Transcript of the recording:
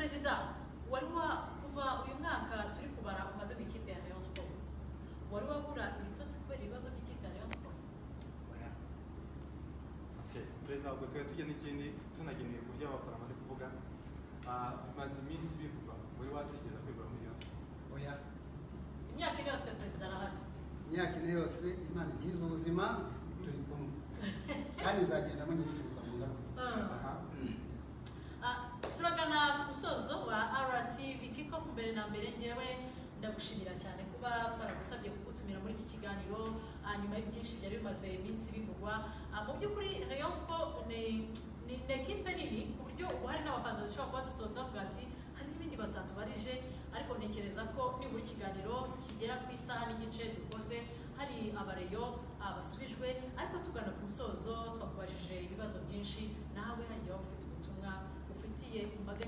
Perezida wari kuva uyu mwaka turi kubara umaze mu ikipe ya Rayon Sport wari wabura ibitotsi kubera ibibazo by'ikipe ya Rayon Sport? Okay, Perezida ubwo tujya n'ikindi tunageneye ku byo abafana bamaze kuvuga bimaze iminsi bivugwa wari watekereza kwegura muri Rayon Sport? Oya, Imyaka ine yose Perezida arahari. imyaka ine yose Imana igize ubuzima turi kumwe kandi nzagenda munyifuza mu ngabo. Turagana ku musozo wa RTV Kickoff. Mbere na mbere ngewe ndagushimira cyane kuba twaragusabye kugutumira muri iki kiganiro nyuma y'ibyinshi byari bimaze iminsi bivugwa. Mu by'ukuri Rayon Sport ni ekipe nini ku buryo ubu hari n'abafana dushobora kuba dusohotse bavuga ati hari n'ibindi batatubarije, ariko ntekereza ko nibura ikiganiro kigera ku isaha n'igice dukoze hari abareyo basubijwe, ariko tugana ku musozo twakubajije ibibazo byinshi, nawe hari igihe waba ufite ubutumwa ufitiye imbaga